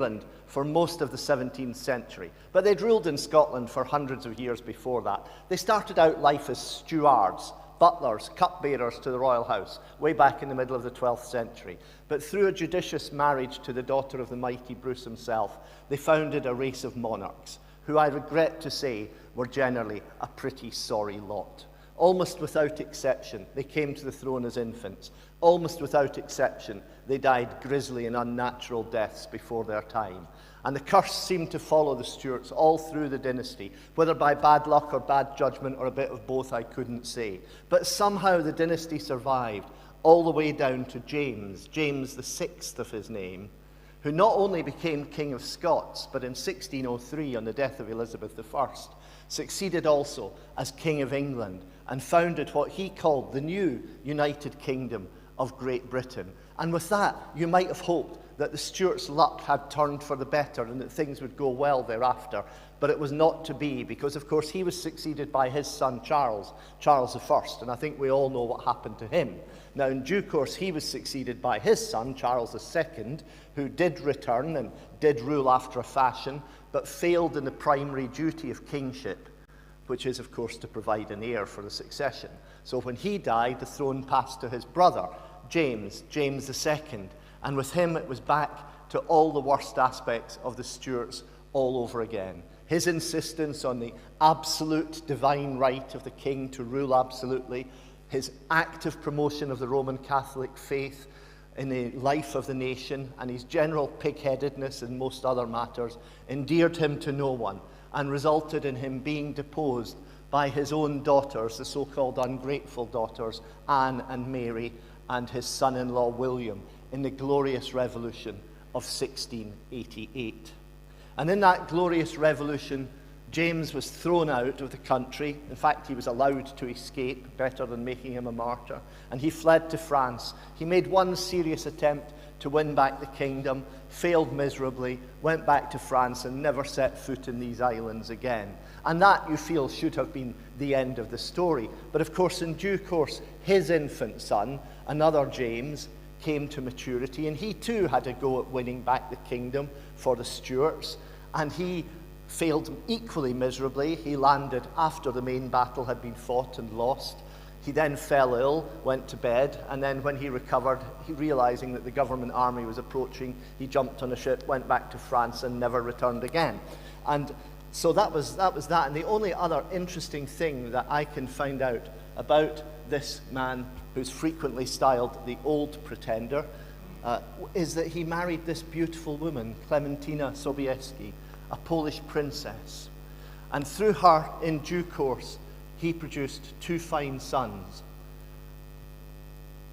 England for most of the 17th century, but they'd ruled in Scotland for hundreds of years before that. They started out life as stewards, butlers, cupbearers to the royal house, way back in the middle of the 12th century. But through a judicious marriage to the daughter of the mighty Bruce himself, they founded a race of monarchs, who I regret to say were generally a pretty sorry lot. Almost without exception, they came to the throne as infants. Almost without exception, they died grisly and unnatural deaths before their time. And the curse seemed to follow the Stuarts all through the dynasty, whether by bad luck or bad judgment or a bit of both, I couldn't say. But somehow the dynasty survived, all the way down to James the Sixth of his name, who not only became King of Scots, but in 1603, on the death of Elizabeth I, succeeded also as King of England and founded what he called the new United Kingdom of Great Britain. And with that, you might have hoped that the Stuarts' luck had turned for the better and that things would go well thereafter. But it was not to be, because of course he was succeeded by his son Charles I, and I think we all know what happened to him. Now in due course he was succeeded by his son Charles II, who did return and did rule after a fashion, but failed in the primary duty of kingship, which is of course to provide an heir for the succession. So when he died, the throne passed to his brother, James II, and with him it was back to all the worst aspects of the Stuarts all over again. His insistence on the absolute divine right of the king to rule absolutely, his active promotion of the Roman Catholic faith in the life of the nation, and his general pig-headedness in most other matters endeared him to no one and resulted in him being deposed by his own daughters, the so-called ungrateful daughters, Anne and Mary, and his son-in-law William, in the glorious revolution of 1688. And in that glorious revolution, James was thrown out of the country. In fact, he was allowed to escape, better than making him a martyr, and he fled to France. He made one serious attempt to win back the kingdom, failed miserably, went back to France and never set foot in these islands again. And that, you feel, should have been the end of the story. But of course, in due course, his infant son, another James, came to maturity, and he too had a go at winning back the kingdom for the Stuarts, and he failed equally miserably. He landed after the main battle had been fought and lost. He then fell ill, went to bed, and then when he recovered, realizing that the government army was approaching, he jumped on a ship, went back to France, and never returned again. And so that was that. And the only other interesting thing that I can find out about this man, who's frequently styled the Old Pretender, is that he married this beautiful woman, Clementina Sobieski, a Polish princess. And through her, in due course, he produced two fine sons.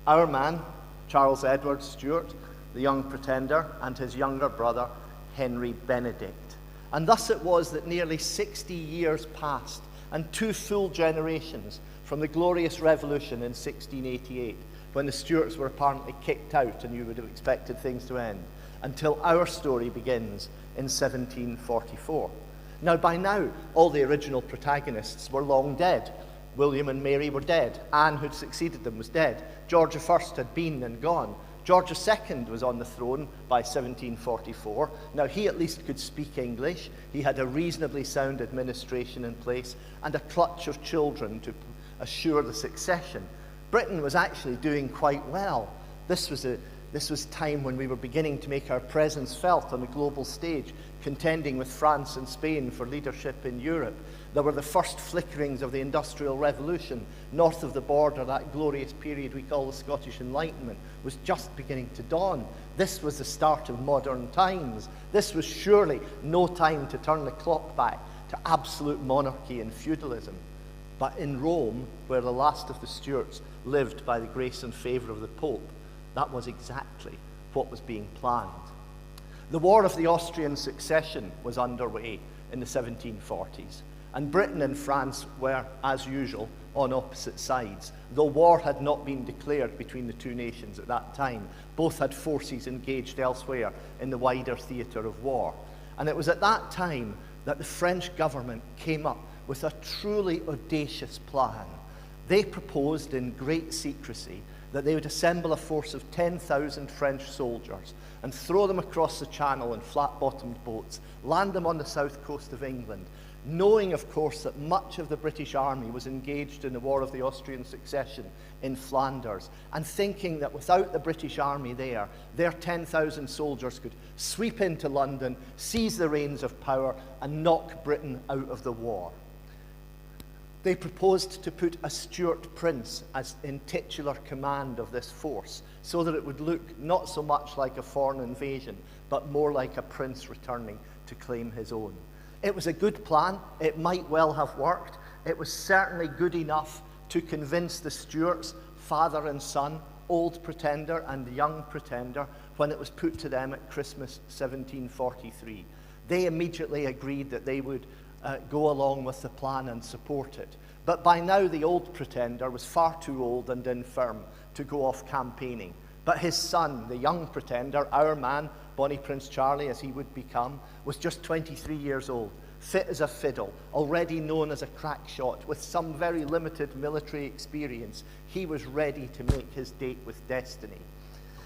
Our man, Charles Edward Stuart, the young Pretender, and his younger brother, Henry Benedict. And thus it was that nearly 60 years passed, and two full generations from the glorious revolution in 1688, when the Stuarts were apparently kicked out and you would have expected things to end, until our story begins in 1744. Now, by now, all the original protagonists were long dead. William and Mary were dead. Anne, who'd succeeded them, was dead. George I had been and gone. George II was on the throne by 1744. Now, he at least could speak English. He had a reasonably sound administration in place and a clutch of children to assure the succession. Britain was actually doing quite well. This was time when we were beginning to make our presence felt on the global stage, contending with France and Spain for leadership in Europe. There were the first flickerings of the Industrial Revolution. North of the border, that glorious period we call the Scottish Enlightenment was just beginning to dawn. This was the start of modern times. This was surely no time to turn the clock back to absolute monarchy and feudalism. But in Rome, where the last of the Stuarts lived by the grace and favour of the Pope, that was exactly what was being planned. The War of the Austrian Succession was underway in the 1740s, and Britain and France were, as usual, on opposite sides. Though war had not been declared between the two nations at that time, both had forces engaged elsewhere in the wider theatre of war. And it was at that time that the French government came up with a truly audacious plan. They proposed in great secrecy that they would assemble a force of 10,000 French soldiers and throw them across the channel in flat-bottomed boats, land them on the south coast of England, knowing, of course, that much of the British army was engaged in the War of the Austrian Succession in Flanders, and thinking that without the British army there, their 10,000 soldiers could sweep into London, seize the reins of power, and knock Britain out of the war. They proposed to put a Stuart prince as in titular command of this force, so that it would look not so much like a foreign invasion, but more like a prince returning to claim his own. It was a good plan. It might well have worked. It was certainly good enough to convince the Stuarts, father and son, old pretender and young pretender, when it was put to them at Christmas 1743. They immediately agreed that they would go along with the plan and support it. But by now the old pretender was far too old and infirm to go off campaigning. But his son, the young pretender, our man, Bonnie Prince Charlie as he would become, was just 23 years old, fit as a fiddle, already known as a crack shot, with some very limited military experience. He was ready to make his date with destiny.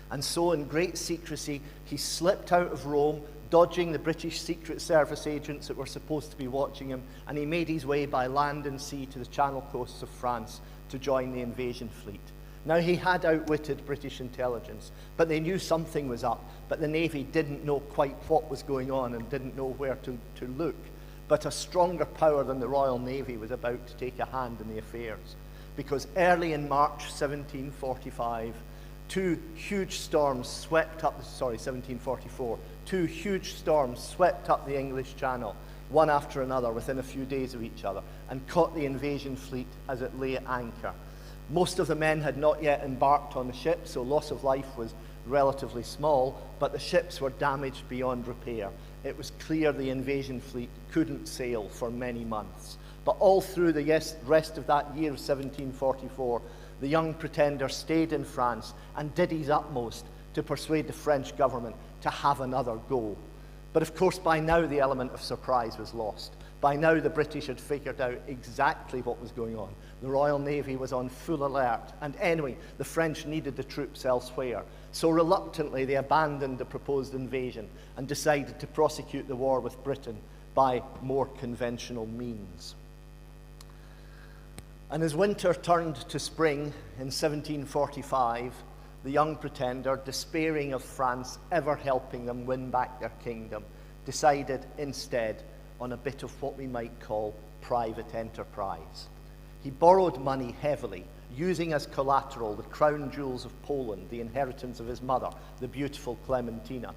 And so in great secrecy, he slipped out of Rome, dodging the British Secret Service agents that were supposed to be watching him, and he made his way by land and sea to the Channel coasts of France to join the invasion fleet. Now, he had outwitted British intelligence, but they knew something was up, but the Navy didn't know quite what was going on and didn't know where to look. But a stronger power than the Royal Navy was about to take a hand in the affairs, because early in March 1745, 1744, two huge storms swept up the English Channel, one after another within a few days of each other, and caught the invasion fleet as it lay at anchor. Most of the men had not yet embarked on the ship, so loss of life was relatively small, but the ships were damaged beyond repair. It was clear the invasion fleet couldn't sail for many months. But all through the rest of that year of 1744, the young pretender stayed in France and did his utmost to persuade the French government to have another go. But of course, by now the element of surprise was lost. By now the British had figured out exactly what was going on. The Royal Navy was on full alert, and anyway, the French needed the troops elsewhere. So reluctantly they abandoned the proposed invasion and decided to prosecute the war with Britain by more conventional means. And as winter turned to spring in 1745, the young pretender, despairing of France ever helping them win back their kingdom, decided instead on a bit of what we might call private enterprise. He borrowed money heavily, using as collateral the crown jewels of Poland, the inheritance of his mother, the beautiful Clementina.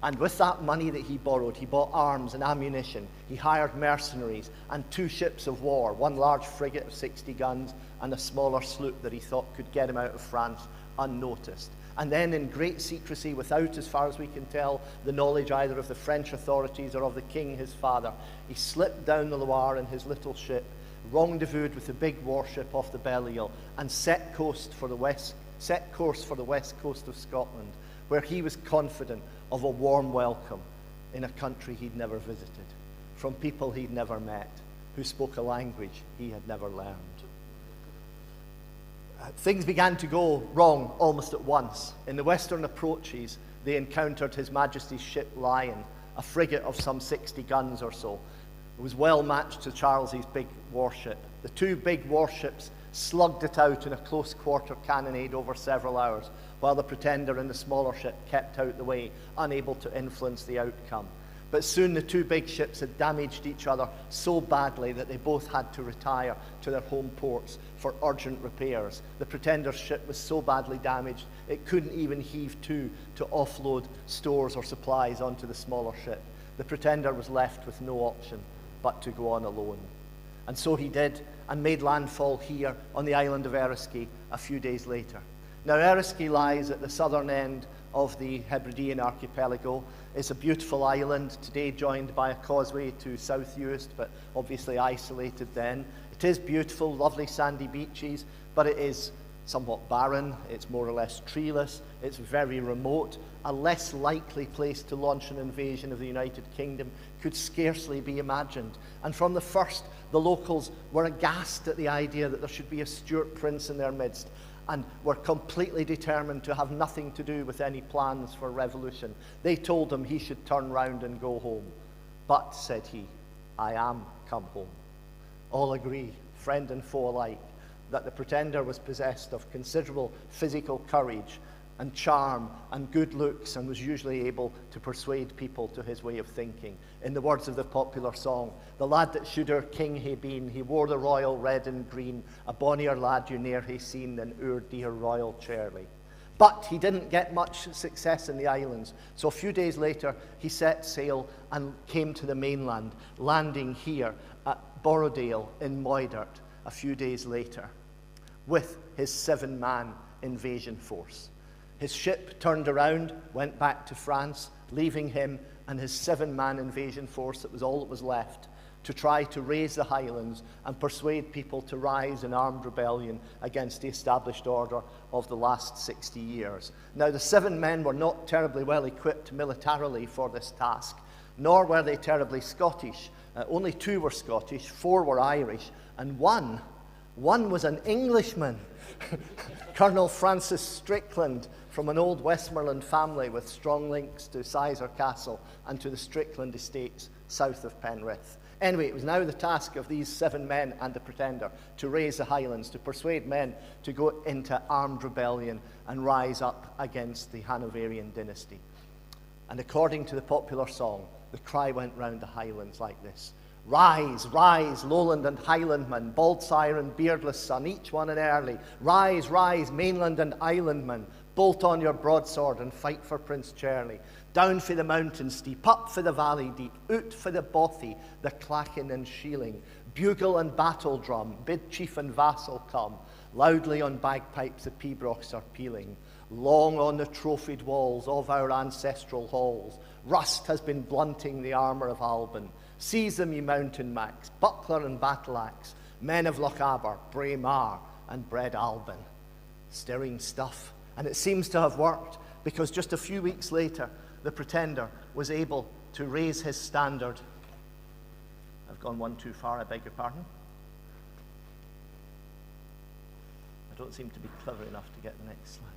And with that money that he borrowed, he bought arms and ammunition. He hired mercenaries and 2 ships of war, one large frigate of 60 guns and a smaller sloop that he thought could get him out of France unnoticed. And then in great secrecy, without, as far as we can tell, the knowledge either of the French authorities or of the king, his father, he slipped down the Loire in his little ship, rendezvoused with the big warship off the Belle-Isle, and set course for the west coast of Scotland, where he was confident of a warm welcome in a country he'd never visited, from people he'd never met, who spoke a language he had never learned. Things began to go wrong almost at once. In the western approaches, they encountered His Majesty's ship Lion, a frigate of some 60 guns or so. It was well matched to Charles's big warship. The 2 big warships slugged it out in a close quarter cannonade over several hours, while the Pretender and the smaller ship kept out the way, unable to influence the outcome. But soon the 2 big ships had damaged each other so badly that they both had to retire to their home ports for urgent repairs. The Pretender's ship was so badly damaged it couldn't even heave to offload stores or supplies onto the smaller ship. The Pretender was left with no option but to go on alone. And so he did, and made landfall here on the island of Eriskay a few days later. Now, Eriskay lies at the southern end of the Hebridean archipelago. It's a beautiful island, today joined by a causeway to South Uist, but obviously isolated then. It is beautiful, lovely sandy beaches, but it is somewhat barren. It's more or less treeless. It's very remote. A less likely place to launch an invasion of the United Kingdom could scarcely be imagined. And from the first, the locals were aghast at the idea that there should be a Stuart prince in their midst. and were completely determined to have nothing to do with any plans for revolution. They told him he should turn round and go home. But, said he, I am come home. All agree, friend and foe alike, that the Pretender was possessed of considerable physical courage and charm and good looks, and was usually able to persuade people to his way of thinking. In the words of the popular song, the lad that should our king hae been, he wore the royal red and green, a bonnier lad you ne'er hae seen than our dear royal Charlie. But he didn't get much success in the islands, so a few days later he set sail and came to the mainland, landing here at Borrowdale in Moidart a few days later with his 7-man invasion force. His ship turned around, went back to France, leaving him and his 7-man invasion force, that was all that was left, to try to raise the Highlands and persuade people to rise in armed rebellion against the established order of the last 60 years. Now, the 7 men were not terribly well equipped militarily for this task, nor were they terribly Scottish. Only 2 were Scottish, 4 were Irish, and one was an Englishman, Colonel Francis Strickland, from an old Westmoreland family with strong links to Sizer Castle and to the Strickland estates south of Penrith. Anyway, it was now the task of these 7 men and the Pretender to raise the Highlands, to persuade men to go into armed rebellion and rise up against the Hanoverian dynasty. And according to the popular song, the cry went round the Highlands like this: Rise, rise, Lowland and Highlandmen, bald sire and beardless son, each one and early. Rise, rise, mainland and islandmen, bolt on your broadsword and fight for Prince Charlie. Down for the mountain steep, up for the valley deep, out for the bothy, the clachin and shieling. Bugle and battle drum, bid chief and vassal come. Loudly on bagpipes the pibrochs are pealing. Long on the trophied walls of our ancestral halls, rust has been blunting the armour of Alban. Seize them, ye mountain macs, buckler and battle axe, men of Lochaber, Braemar and Bread Alban. Stirring stuff. And it seems to have worked, because just a few weeks later, the Pretender was able to raise his standard. I've gone one too far, I beg your pardon. I don't seem to be clever enough to get the next slide.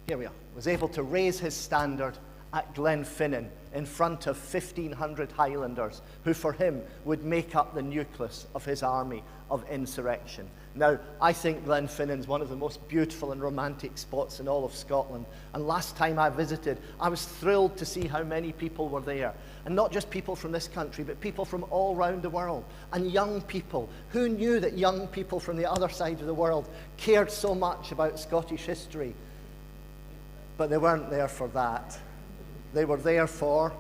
Here we are. Was able to raise his standard at Glenfinnan in front of 1,500 Highlanders, who for him would make up the nucleus of his army of insurrection. Now, I think Glenfinnan is one of the most beautiful and romantic spots in all of Scotland. And last time I visited, I was thrilled to see how many people were there. And not just people from this country, but people from all around the world. And young people. Who knew that young people from the other side of the world cared so much about Scottish history? But they weren't there for that. They were there for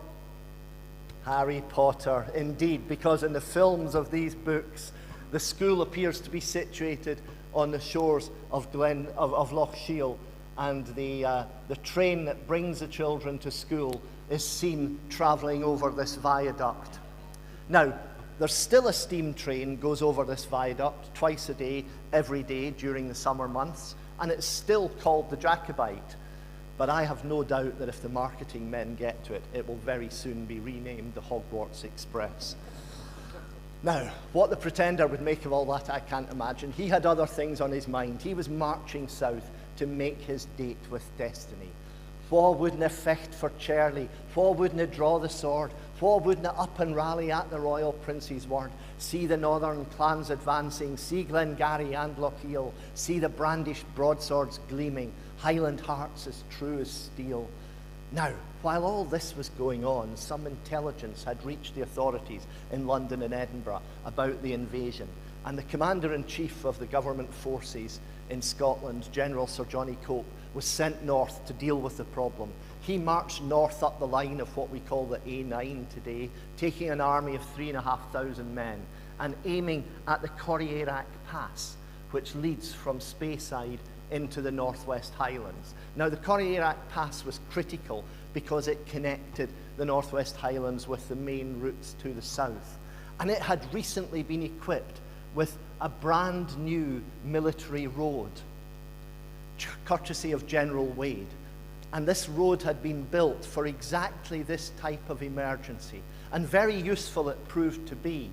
Harry Potter, indeed, because in the films of these books, the school appears to be situated on the shores of Loch Shiel, and the train that brings the children to school is seen travelling over this viaduct. Now, there's still a steam train goes over this viaduct twice a day, every day during the summer months, and it's still called the Jacobite. But I have no doubt that if the marketing men get to it, it will very soon be renamed the Hogwarts Express. Now, what the Pretender would make of all that, I can't imagine. He had other things on his mind. He was marching south to make his date with destiny. Wha wouldna fecht for Charlie? Wha wouldna draw the sword? Wha wouldna up and rally at the royal prince's word? See the northern clans advancing, see Glengarry and Lochiel, see the brandished broadswords gleaming, Highland hearts as true as steel. Now, while all this was going on, some intelligence had reached the authorities in London and Edinburgh about the invasion, and the Commander-in-Chief of the government forces in Scotland, General Sir Johnny Cope, was sent north to deal with the problem. He marched north up the line of what we call the A9 today, taking an army of 3,500 men and aiming at the Comeyairack Pass, which leads from Speyside into the Northwest Highlands. Now, the Comeyairack Pass was critical because it connected the Northwest Highlands with the main routes to the south. And it had recently been equipped with a brand new military road, courtesy of General Wade. And this road had been built for exactly this type of emergency. And very useful it proved to be,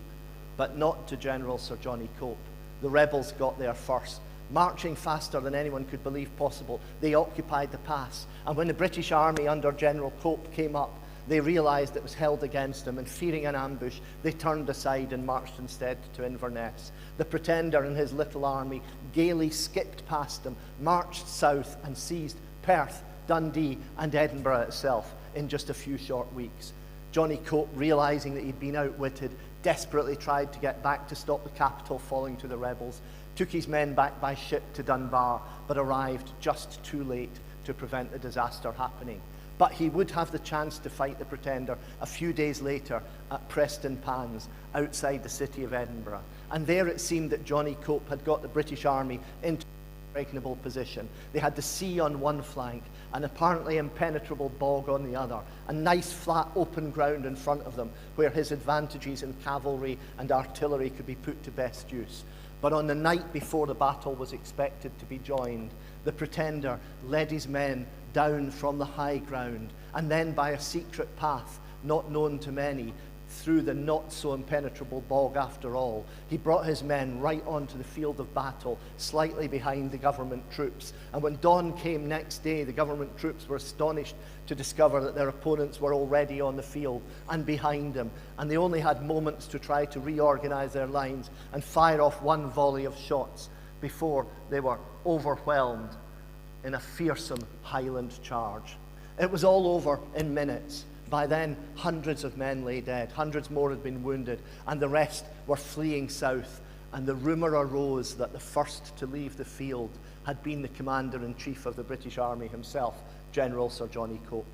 but not to General Sir Johnny Cope. The rebels got there first. Marching faster than anyone could believe possible, they occupied the pass. And when the British army under General Cope came up, they realized it was held against them, and fearing an ambush, they turned aside and marched instead to Inverness. The Pretender and his little army gaily skipped past them, marched south, and seized Perth, Dundee, and Edinburgh itself in just a few short weeks. Johnny Cope, realizing that he'd been outwitted, desperately tried to get back to stop the capital falling to the rebels, took his men back by ship to Dunbar, but arrived just too late to prevent the disaster happening. But he would have the chance to fight the Pretender a few days later at Preston Pans, outside the city of Edinburgh. And there it seemed that Johnny Cope had got the British army into an impregnable position. They had the sea on one flank, an apparently impenetrable bog on the other, a nice flat open ground in front of them, where his advantages in cavalry and artillery could be put to best use. But on the night before the battle was expected to be joined, the Pretender led his men down from the high ground, and then by a secret path not known to many, through the not so impenetrable bog after all, he brought his men right onto the field of battle, slightly behind the government troops. And when dawn came next day, the government troops were astonished to discover that their opponents were already on the field and behind them, and they only had moments to try to reorganize their lines and fire off one volley of shots before they were overwhelmed in a fearsome Highland charge. It was all over in minutes. By then, hundreds of men lay dead, hundreds more had been wounded, and the rest were fleeing south. And the rumour arose that the first to leave the field had been the Commander-in-Chief of the British Army himself, General Sir Johnny Cope.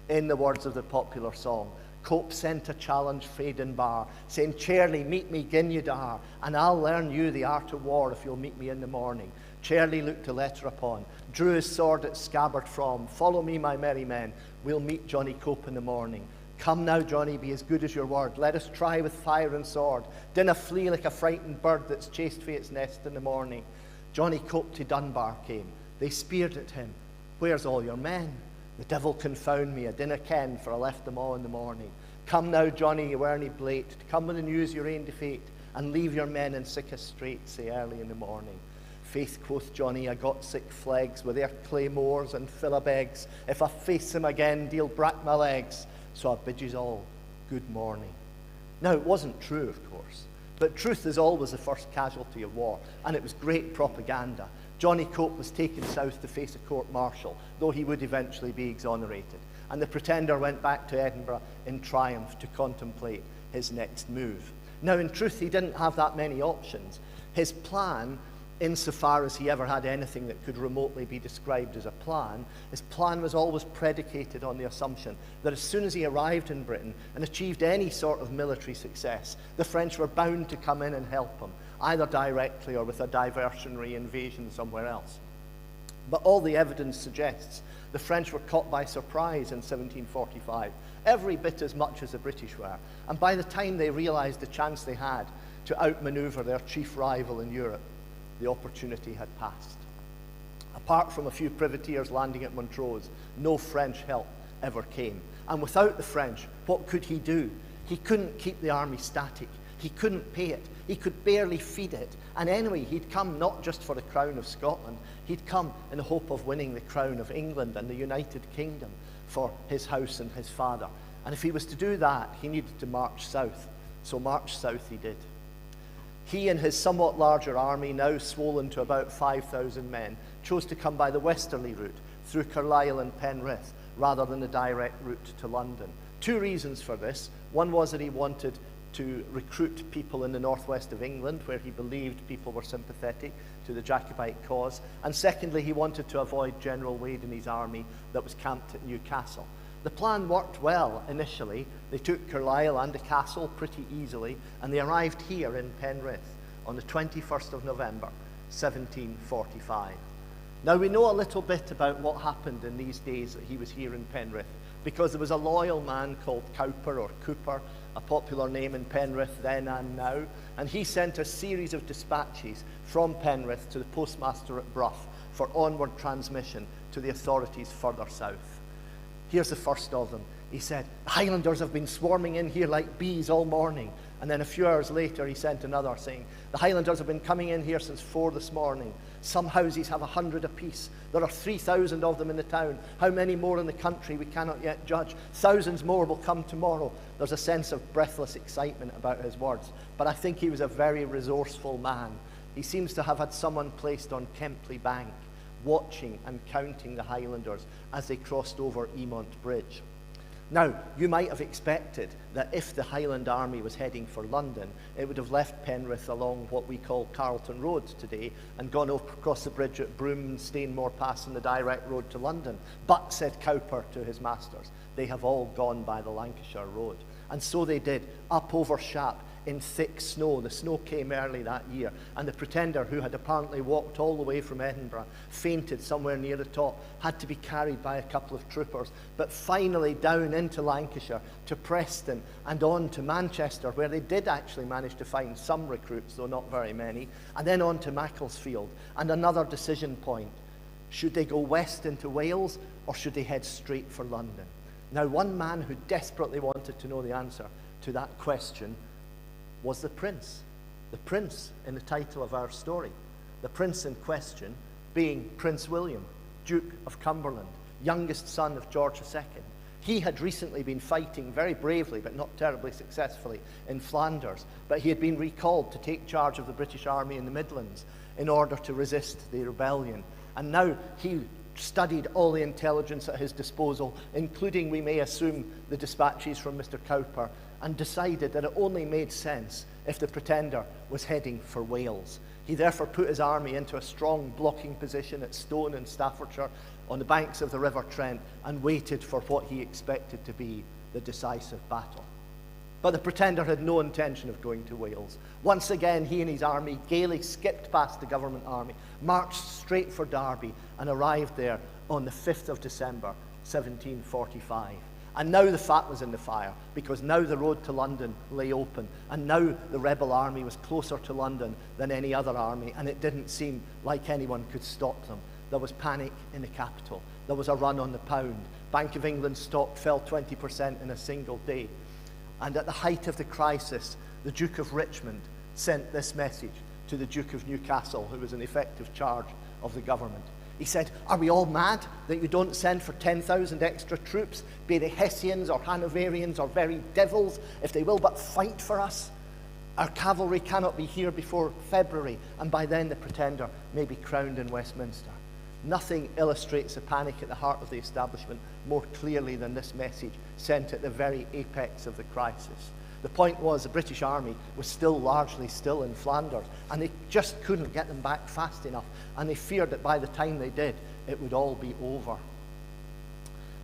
In the words of the popular song, Cope sent a challenge frae Dunbar, saying, "Charlie, meet me gin you dar, and I'll learn you the art of war if you'll meet me in the morning." Charlie looked a letter upon, drew his sword its scabbard from. "Follow me, my merry men, we'll meet Johnny Cope in the morning. Come now, Johnny, be as good as your word. Let us try with fire and sword. Dinna flee like a frightened bird that's chased frae its nest in the morning." Johnny Cope to Dunbar came. They speered at him. "Where's all your men?" "The devil confound me, I dinna ken, for I left them all in the morning." "Come now, Johnny, you werena blate, to come with the news your ain defeat, and leave your men in sickest strait sae early in the morning." "Faith," quoth Johnny, "I got sick flegs with their claymores and fillabegs. If I face them again, de'll brack my legs. So I bid yous all good morning." Now, it wasn't true, of course, but truth is always the first casualty of war, and it was great propaganda. Johnny Cope was taken south to face a court-martial, though he would eventually be exonerated, and the Pretender went back to Edinburgh in triumph to contemplate his next move. Now, in truth, he didn't have that many options. His plan, insofar as he ever had anything that could remotely be described as a plan, his plan was always predicated on the assumption that as soon as he arrived in Britain and achieved any sort of military success, the French were bound to come in and help him, either directly or with a diversionary invasion somewhere else. But all the evidence suggests the French were caught by surprise in 1745, every bit as much as the British were, and by the time they realized the chance they had to outmaneuver their chief rival in Europe, the opportunity had passed. Apart from a few privateers landing at Montrose, no French help ever came. And without the French, what could he do? He couldn't keep the army static. He couldn't pay it. He could barely feed it. And anyway, he'd come not just for the crown of Scotland. He'd come in the hope of winning the crown of England and the United Kingdom for his house and his father. And if he was to do that, he needed to march south. So march south he did. He and his somewhat larger army, now swollen to about 5,000 men, chose to come by the westerly route through Carlisle and Penrith rather than the direct route to London. Two reasons for this. One was that he wanted to recruit people in the northwest of England, where he believed people were sympathetic to the Jacobite cause. And secondly, he wanted to avoid General Wade and his army that was camped at Newcastle. The plan worked well initially. They took Carlisle and the castle pretty easily, and they arrived here in Penrith on the 21st of November, 1745. Now, we know a little bit about what happened in these days that he was here in Penrith, because there was a loyal man called Cowper or Cooper, a popular name in Penrith then and now, and he sent a series of dispatches from Penrith to the postmaster at Brough for onward transmission to the authorities further south. Here's the first of them. He said, the Highlanders have been swarming in here like bees all morning. And then a few hours later, he sent another saying, the Highlanders have been coming in here since 4 this morning. Some houses have 100 apiece. There are 3,000 of them in the town. How many more in the country we cannot yet judge. Thousands more will come tomorrow. There's a sense of breathless excitement about his words. But I think he was a very resourceful man. He seems to have had someone placed on Kempley Bank, watching and counting the Highlanders as they crossed over Emont Bridge. Now, you might have expected that if the Highland Army was heading for London, it would have left Penrith along what we call Carlton Road today and gone across the bridge at Broome and Stainmore Pass on the direct road to London. But, said Cowper to his masters, they have all gone by the Lancashire Road. And so they did, up over Shap, in thick snow. The snow came early that year, and the Pretender, who had apparently walked all the way from Edinburgh, fainted somewhere near the top, had to be carried by a couple of troopers, but finally down into Lancashire, to Preston, and on to Manchester, where they did actually manage to find some recruits, though not very many, and then on to Macclesfield, and another decision point. Should they go west into Wales, or should they head straight for London? Now, one man who desperately wanted to know the answer to that question was the prince in the title of our story. The prince in question being Prince William, Duke of Cumberland, youngest son of George II. He had recently been fighting very bravely, but not terribly successfully, in Flanders, but he had been recalled to take charge of the British Army in the Midlands in order to resist the rebellion. And now he studied all the intelligence at his disposal, including, we may assume, the dispatches from Mr. Cowper, and decided that it only made sense if the Pretender was heading for Wales. He therefore put his army into a strong blocking position at Stone in Staffordshire on the banks of the River Trent and waited for what he expected to be the decisive battle. But the Pretender had no intention of going to Wales. Once again, he and his army gaily skipped past the government army, marched straight for Derby, and arrived there on the 5th of December, 1745. And now the fat was in the fire, because now the road to London lay open, and now the rebel army was closer to London than any other army, and it didn't seem like anyone could stop them. There was panic in the capital. There was a run on the pound. Bank of England stock fell 20% in a single day. And at the height of the crisis, the Duke of Richmond sent this message to the Duke of Newcastle, who was in effective charge of the government. He said, "Are we all mad that you don't send for 10,000 extra troops, be they Hessians or Hanoverians or very devils, if they will but fight for us? Our cavalry cannot be here before February, and by then the Pretender may be crowned in Westminster." Nothing illustrates the panic at the heart of the establishment more clearly than this message sent at the very apex of the crisis. The point was the British Army was still largely still in Flanders, and they just couldn't get them back fast enough, and they feared that by the time they did, it would all be over.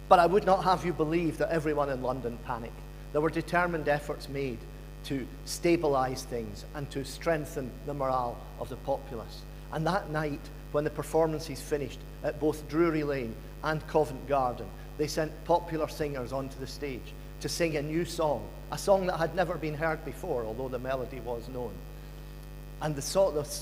But I would not have you believe that everyone in London panicked. There were determined efforts made to stabilize things and to strengthen the morale of the populace. And that night, when the performances finished at both Drury Lane and Covent Garden, they sent popular singers onto the stage to sing a new song, a song that had never been heard before, although the melody was known. And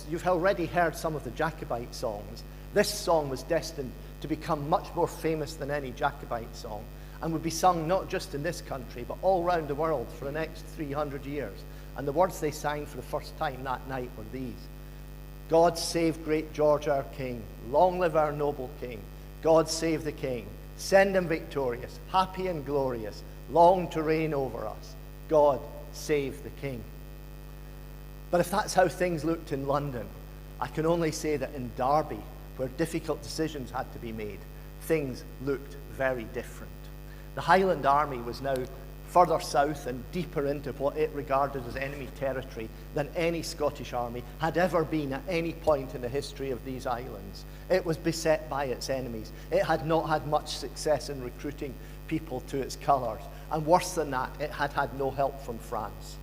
you've already heard some of the Jacobite songs. This song was destined to become much more famous than any Jacobite song, and would be sung not just in this country, but all around the world for the next 300 years. And the words they sang for the first time that night were these: "God save great George our King, long live our noble King. God save the King, send him victorious, happy and glorious, long to reign over us. God save the King." But if that's how things looked in London, I can only say that in Derby, where difficult decisions had to be made, things looked very different. The Highland Army was now further south and deeper into what it regarded as enemy territory than any Scottish army had ever been at any point in the history of these islands. It was beset by its enemies. It had not had much success in recruiting people to its colours. And worse than that, it had had no help from France.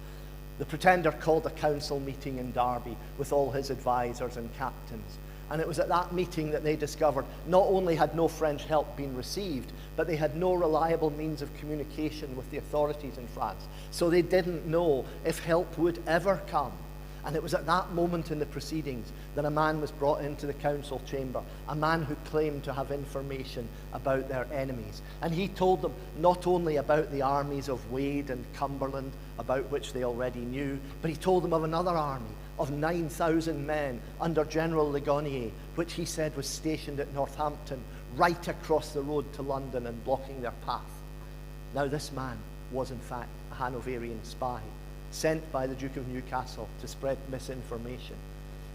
The Pretender called a council meeting in Derby with all his advisors and captains. And it was at that meeting that they discovered not only had no French help been received, but they had no reliable means of communication with the authorities in France. So they didn't know if help would ever come. And it was at that moment in the proceedings that a man was brought into the council chamber, a man who claimed to have information about their enemies. And he told them not only about the armies of Wade and Cumberland, about which they already knew, but he told them of another army of 9,000 men under General Ligonier, which he said was stationed at Northampton, right across the road to London and blocking their path. Now this man was in fact a Hanoverian spy, sent by the Duke of Newcastle to spread misinformation.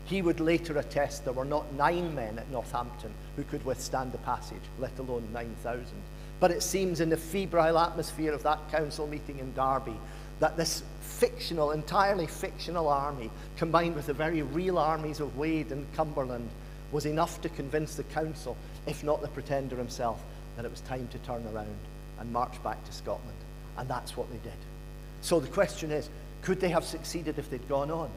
He would later attest there were not 9 men at Northampton who could withstand the passage, let alone 9,000. But it seems in the febrile atmosphere of that council meeting in Derby that this fictional, entirely fictional army, combined with the very real armies of Wade and Cumberland, was enough to convince the council, if not the Pretender himself, that it was time to turn around and march back to Scotland. And that's what they did. So the question is, could they have succeeded if they'd gone on?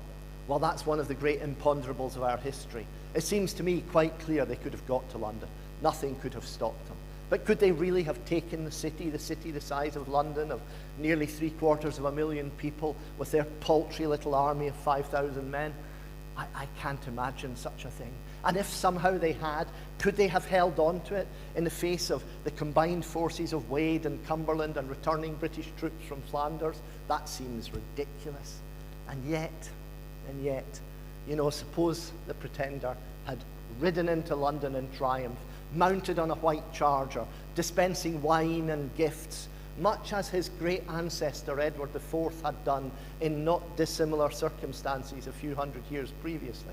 Well, that's one of the great imponderables of our history. It seems to me quite clear they could have got to London. Nothing could have stopped them. But could they really have taken the city the size of London, of nearly 750,000 people, with their paltry little army of 5,000 men? I can't imagine such a thing. And if somehow they had, could they have held on to it in the face of the combined forces of Wade and Cumberland and returning British troops from Flanders? That seems ridiculous. And yet, suppose the Pretender had ridden into London in triumph, mounted on a white charger, dispensing wine and gifts, much as his great ancestor Edward IV had done in not dissimilar circumstances a few hundred years previously.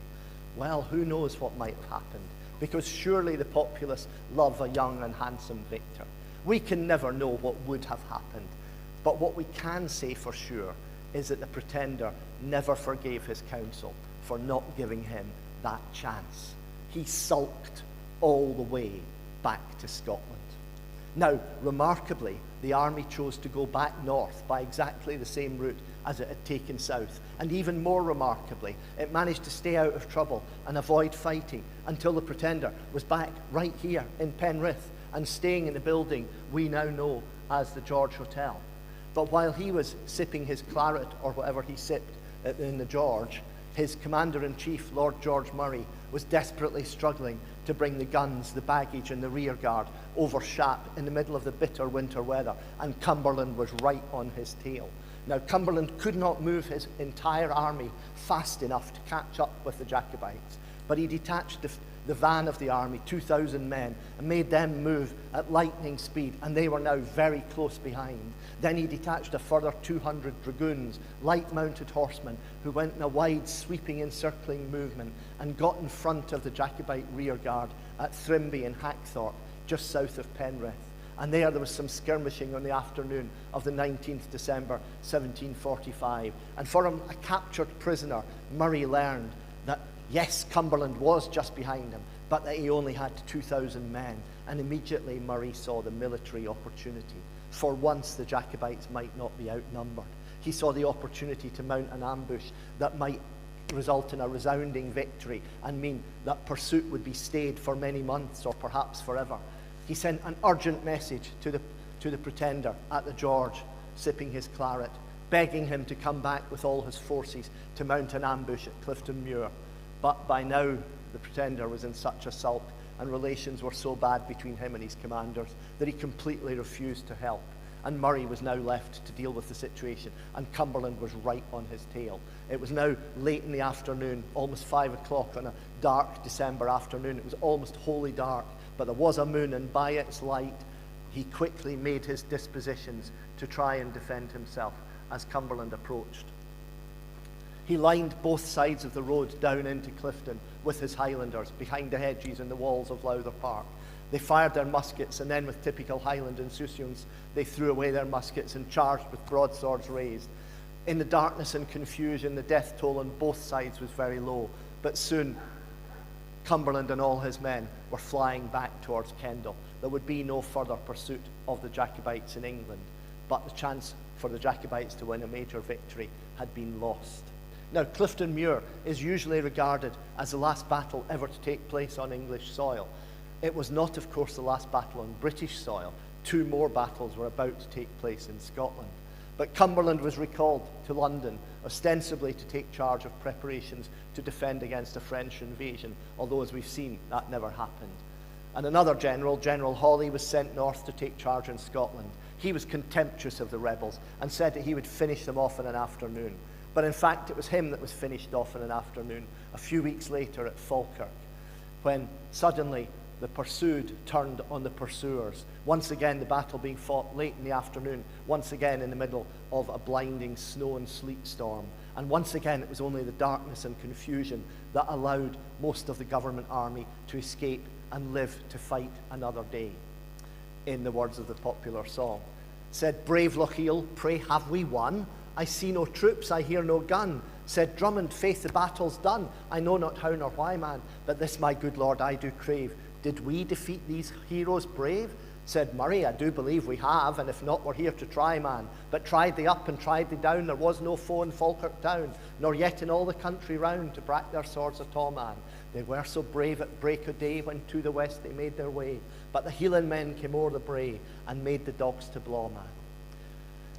Well, who knows what might have happened, because surely the populace love a young and handsome victor. We can never know what would have happened, but what we can say for sure is that the Pretender never forgave his council for not giving him that chance. He sulked all the way back to Scotland. Now, remarkably, the army chose to go back north by exactly the same route as it had taken south. And even more remarkably, it managed to stay out of trouble and avoid fighting until the Pretender was back right here in Penrith and staying in the building we now know as the George Hotel. But while he was sipping his claret, or whatever he sipped in the George, his commander-in-chief, Lord George Murray, was desperately struggling to bring the guns, the baggage, and the rear guard over Shap in the middle of the bitter winter weather, and Cumberland was right on his tail. Now, Cumberland could not move his entire army fast enough to catch up with the Jacobites, but he detached the van of the army, 2,000 men, and made them move at lightning speed, and they were now very close behind. Then he detached a further 200 dragoons, light-mounted horsemen, who went in a wide, sweeping, encircling movement and got in front of the Jacobite rearguard at Thrimby and Hackthorpe, just south of Penrith. And there was some skirmishing on the afternoon of the 19th December, 1745. And from a captured prisoner, Murray learned that, yes, Cumberland was just behind him, but that he only had 2,000 men. And immediately Murray saw the military opportunity. For once, the Jacobites might not be outnumbered. He saw the opportunity to mount an ambush that might result in a resounding victory and mean that pursuit would be stayed for many months or perhaps forever. He sent an urgent message to the Pretender at the George, sipping his claret, begging him to come back with all his forces to mount an ambush at Clifton Muir. But by now, the Pretender was in such a sulk, and relations were so bad between him and his commanders that he completely refused to help. And Murray was now left to deal with the situation, and Cumberland was right on his tail. It was now late in the afternoon, almost 5 o'clock on a dark December afternoon. It was almost wholly dark, but there was a moon, and by its light, he quickly made his dispositions to try and defend himself as Cumberland approached. He lined both sides of the road down into Clifton with his Highlanders behind the hedges and the walls of Lowther Park. They fired their muskets, and then with typical Highland insouciance, they threw away their muskets and charged with broadswords raised. In the darkness and confusion, the death toll on both sides was very low, but soon Cumberland and all his men were flying back towards Kendal. There would be no further pursuit of the Jacobites in England, but the chance for the Jacobites to win a major victory had been lost. Now, Clifton Muir is usually regarded as the last battle ever to take place on English soil. It was not, of course, the last battle on British soil. 2 more battles were about to take place in Scotland. But Cumberland was recalled to London, ostensibly to take charge of preparations to defend against a French invasion, although, as we've seen, that never happened. And another general, General Hawley, was sent north to take charge in Scotland. He was contemptuous of the rebels and said that he would finish them off in an afternoon. But in fact, it was him that was finished off in an afternoon a few weeks later at Falkirk, when suddenly the pursued turned on the pursuers. Once again, the battle being fought late in the afternoon, once again in the middle of a blinding snow and sleet storm. And once again, it was only the darkness and confusion that allowed most of the government army to escape and live to fight another day. In the words of the popular song, said brave Lochiel, pray have we won? I see no troops, I hear no gun. Said Drummond, faith the battle's done. I know not how nor why, man, but this my good lord I do crave. Did we defeat these heroes brave? Said Murray, I do believe we have, and if not, we're here to try, man. But tried they up and tried they down, there was no foe in Falkirk town, nor yet in all the country round to brak their swords at all, man. They were so brave at break of day when to the west they made their way. But the Hieland men came o'er the brae and made the dogs to blaw, man.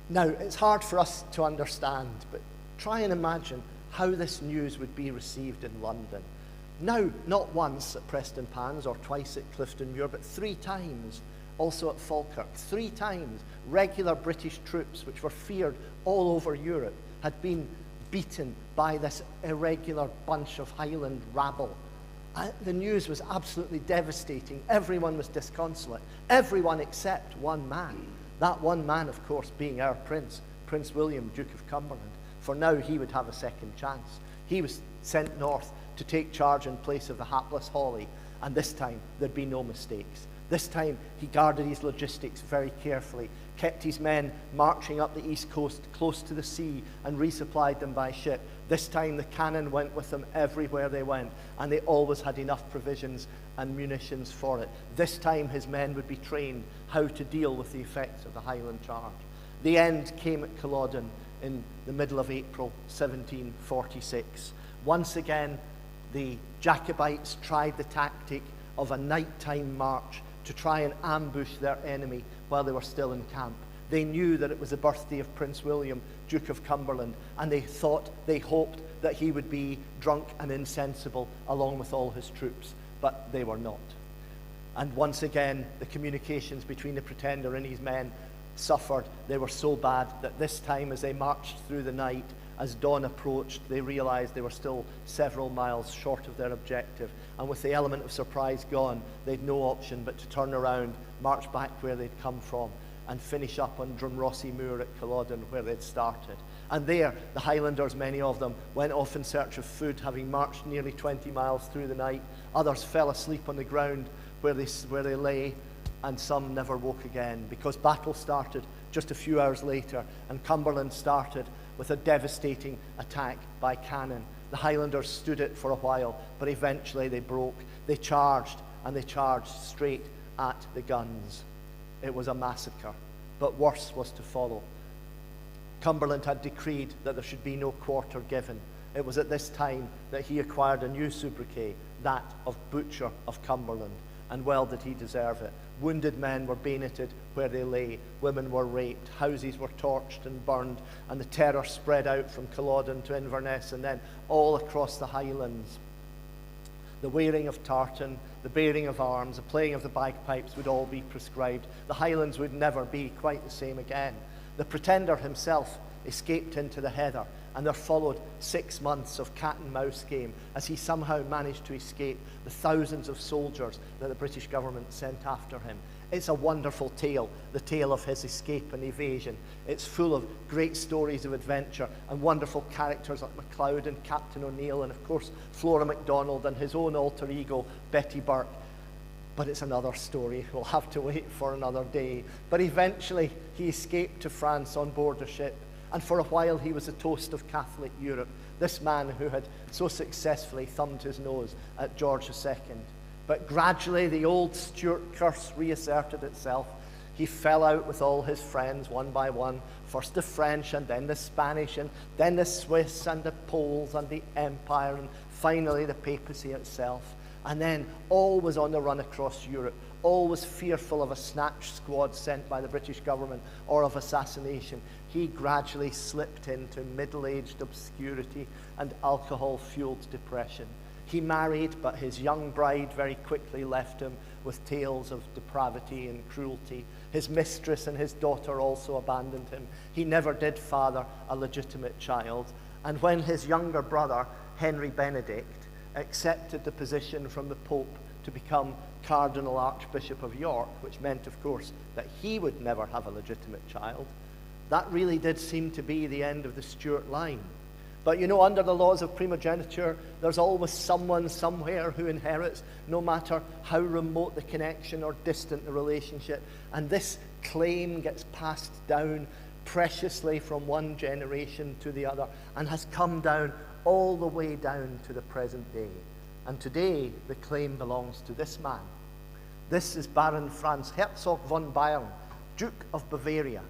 Now, it's hard for us to understand, but try and imagine how this news would be received in London. Now, not once at Prestonpans or twice at Clifton Muir, but 3 times also at Falkirk. 3 times regular British troops, which were feared all over Europe, had been beaten by this irregular bunch of Highland rabble. The news was absolutely devastating. Everyone was disconsolate. Everyone except one man. That one man, of course, being our prince, Prince William, Duke of Cumberland. For now, he would have a second chance. He was sent north to take charge in place of the hapless Hawley, and this time there'd be no mistakes. This time he guarded his logistics very carefully, kept his men marching up the east coast close to the sea and resupplied them by ship. This time the cannon went with them everywhere they went, and they always had enough provisions and munitions for it. This time his men would be trained how to deal with the effects of the Highland charge. The end came at Culloden in the middle of April 1746. Once again, the Jacobites tried the tactic of a nighttime march to try and ambush their enemy while they were still in camp. They knew that it was the birthday of Prince William, Duke of Cumberland, and they hoped that he would be drunk and insensible along with all his troops, but they were not. And once again, the communications between the Pretender and his men suffered. They were so bad that this time, as they marched through the night, as dawn approached, they realized they were still several miles short of their objective. And with the element of surprise gone, they'd no option but to turn around, march back where they'd come from, and finish up on Drumrossie Moor at Culloden, where they'd started. And there, the Highlanders, many of them, went off in search of food, having marched nearly 20 miles through the night. Others fell asleep on the ground where they lay, and some never woke again, because battle started just a few hours later, and Cumberland started with a devastating attack by cannon. The Highlanders stood it for a while, but eventually they broke. They charged, and they charged straight at the guns. It was a massacre, but worse was to follow. Cumberland had decreed that there should be no quarter given. It was at this time that he acquired a new sobriquet, that of Butcher of Cumberland, and well did he deserve it. Wounded men were bayoneted where they lay, women were raped, houses were torched and burned, and the terror spread out from Culloden to Inverness and then all across the Highlands. The wearing of tartan, the bearing of arms, the playing of the bagpipes would all be prescribed. The Highlands would never be quite the same again. The Pretender himself escaped into the heather, and there followed 6 months of cat and mouse game as he somehow managed to escape the thousands of soldiers that the British government sent after him. It's a wonderful tale, the tale of his escape and evasion. It's full of great stories of adventure and wonderful characters like MacLeod and Captain O'Neill, and of course Flora Macdonald and his own alter ego, Betty Burke. But it's another story. We'll have to wait for another day. But eventually he escaped to France on board a ship, and for a while he was a toast of Catholic Europe, this man who had so successfully thumbed his nose at George II. But gradually the old Stuart curse reasserted itself. He fell out with all his friends one by one, first the French and then the Spanish and then the Swiss and the Poles and the Empire and finally the papacy itself. And then all was on the run across Europe. All was fearful of a snatch squad sent by the British government or of assassination. he gradually slipped into middle-aged obscurity and alcohol-fueled depression. He married, but his young bride very quickly left him with tales of depravity and cruelty. His mistress and his daughter also abandoned him. He never did father a legitimate child. And when his younger brother, Henry Benedict, accepted the position from the Pope to become Cardinal Archbishop of York, which meant, of course, that he would never have a legitimate child, that really did seem to be the end of the Stuart line. But you know, under the laws of primogeniture, there's always someone somewhere who inherits, no matter how remote the connection or distant the relationship. And this claim gets passed down preciously from one generation to the other and has come down all the way down to the present day. And today, the claim belongs to this man. This is Baron Franz Herzog von Bayern, Duke of Bavaria.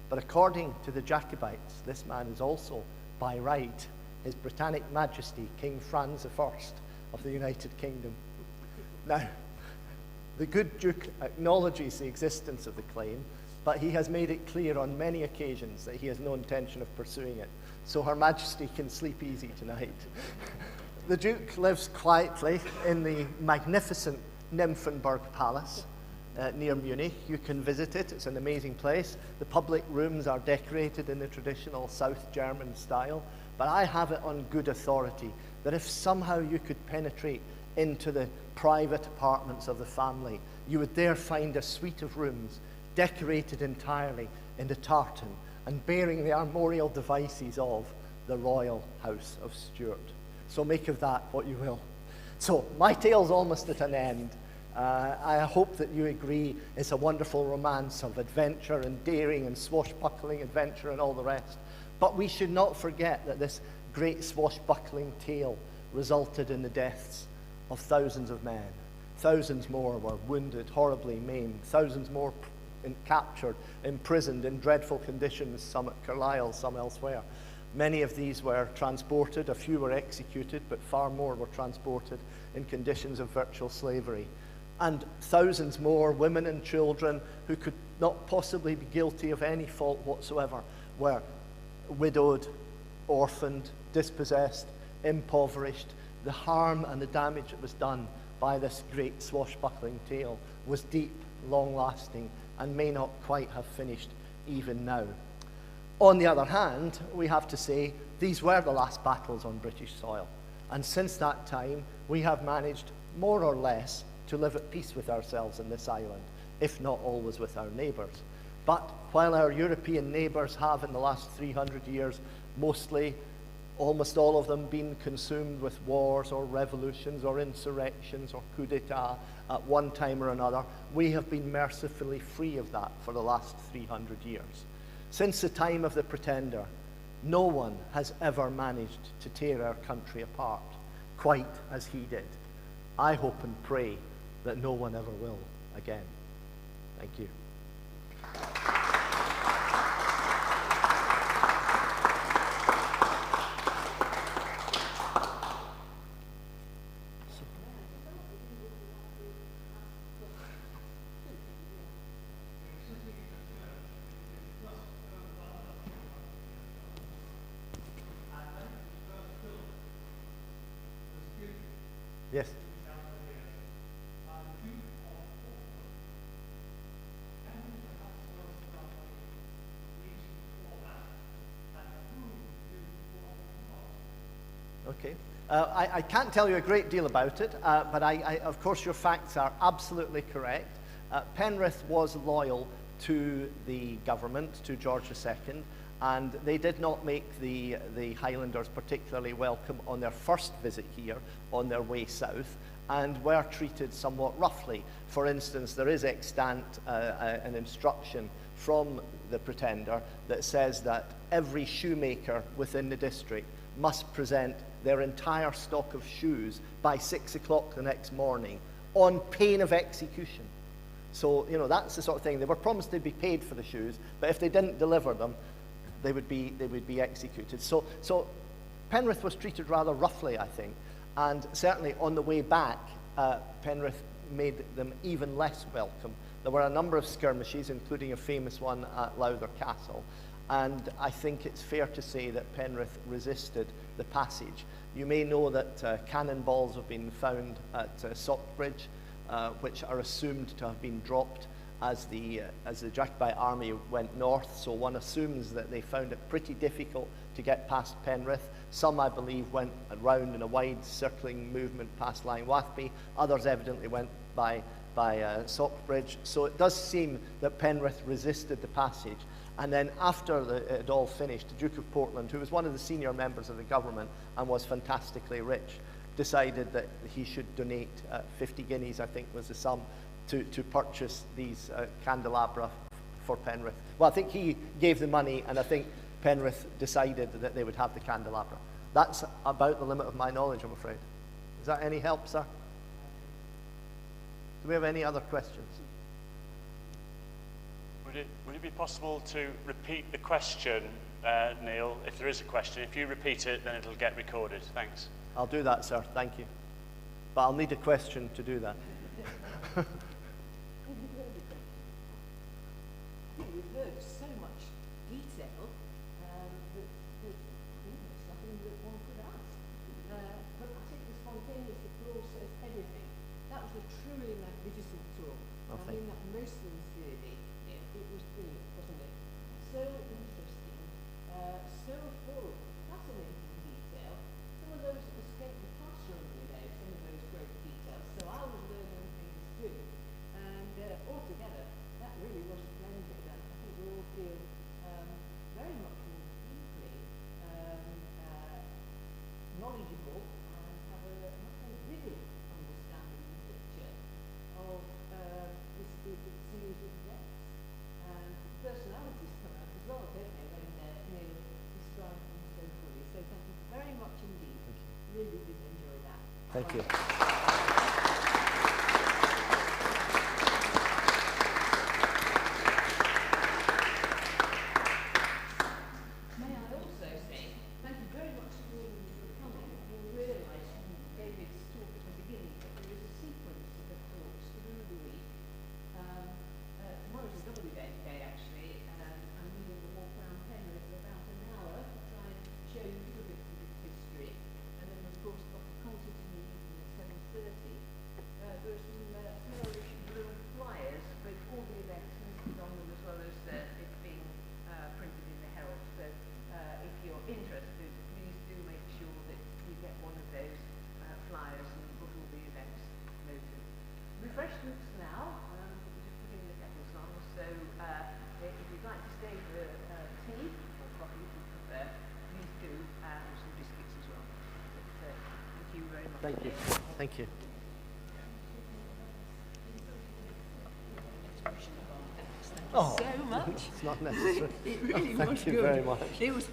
But according to the Jacobites, this man is also, by right, His Britannic Majesty, King Franz I of the United Kingdom. Now, the good Duke acknowledges the existence of the claim, but he has made it clear on many occasions that he has no intention of pursuing it. So Her Majesty can sleep easy tonight. The Duke lives quietly in the magnificent Nymphenburg Palace near Munich. You can visit it. It's an amazing place. The public rooms are decorated in the traditional South German style, but I have it on good authority that if somehow you could penetrate into the private apartments of the family, you would there find a suite of rooms decorated entirely in the tartan and bearing the armorial devices of the royal house of Stuart. So make of that what you will. So my tale's almost at an end. I hope that you agree it's a wonderful romance of adventure and daring and swashbuckling adventure and all the rest. But we should not forget that this great swashbuckling tale resulted in the deaths of thousands of men. Thousands more were wounded, horribly maimed. Thousands more captured, imprisoned in dreadful conditions, some at Carlisle, some elsewhere. Many of these were transported, a few were executed, but far more were transported in conditions of virtual slavery. And thousands more, women and children who could not possibly be guilty of any fault whatsoever, were widowed, orphaned, dispossessed, impoverished. The harm and the damage that was done by this great swashbuckling tale was deep, long-lasting, and may not quite have finished even now. On the other hand, we have to say these were the last battles on British soil. And since that time, we have managed, more or less, to live at peace with ourselves in this island, if not always with our neighbours. But while our European neighbours have, in the last 300 years, mostly, almost all of them, been consumed with wars or revolutions or insurrections or coup d'etat at one time or another, we have been mercifully free of that for the last 300 years. Since the time of the Pretender, no one has ever managed to tear our country apart quite as he did. I hope and pray that no one ever will again. Thank you. Yes. Okay. I can't tell you a great deal about it, but of course your facts are absolutely correct. Penrith was loyal to the government, to George II, and they did not make the Highlanders particularly welcome on their first visit here on their way south, and were treated somewhat roughly. For instance, there is extant an instruction from the Pretender that says that every shoemaker within the district must present their entire stock of shoes by 6 o'clock the next morning on pain of execution. So, you know, that's the sort of thing. They were promised they'd be paid for the shoes, but if they didn't deliver them, they would be executed. So Penrith was treated rather roughly, I think, and certainly on the way back, Penrith made them even less welcome. There were a number of skirmishes, including a famous one at Lowther Castle, And I think it's fair to say that Penrith resisted the passage. You may know that cannonballs have been found at Stockbridge, which are assumed to have been dropped as the Jacobite army went north. So one assumes that they found it pretty difficult to get past Penrith. Some, I believe, went around in a wide circling movement past Lyngwathby. Others evidently went by Stockbridge. So it does seem that Penrith resisted the passage. And then after it all finished, the Duke of Portland, who was one of the senior members of the government and was fantastically rich, decided that he should donate 50 guineas, I think was the sum, to purchase these candelabra for Penrith. Well, I think he gave the money, and I think Penrith decided that they would have the candelabra. That's about the limit of my knowledge, I'm afraid. Is that any help, sir? Do we have any other questions? Would it be possible to repeat the question, Neil? If there is a question, if you repeat it, then it'll get recorded. Thanks. I'll do that, sir. Thank you. But I'll need a question to do that. We've heard so much detail that there's nothing that one could ask. But I think the spontaneous applause says everything. That was a truly magnificent talk. Oh, I mean that most sincerely. It was brilliant, wasn't it? So interesting, so full of fascinating detail. Some of those escaped the classroom, some of those great details. So I was learning things too. And altogether, that really was splendid. And I think we all feel very much more deeply knowledgeable and have a much more vivid understanding and picture of this series of events. And personalities come out as well, don't they, when Neil described them so fully. So thank you very much indeed. Really did enjoy that. Thank you. May I also say thank you very much to all of you for coming. You'll realise from David's talk at the beginning that there is a sequence of talks through the week. Tomorrow's a double event day actually, and we will walk around Penrith for about an hour to try and show you a little bit of its history. And then of course got the concert in the evening at 7:30. There are some flourish blue flyers with all the events listed on them, as well as it being printed in the Herald. So if you're interested, please do make sure that you get one of those flyers and put all the events noted. Refreshments now. Just putting the kettles on. So if you'd like to stay for tea or coffee, if you prefer, please do, and some biscuits as well. But, thank you very much. Thank you. Thank you. So much. It's not necessary. It really was Thank you good. very much. It was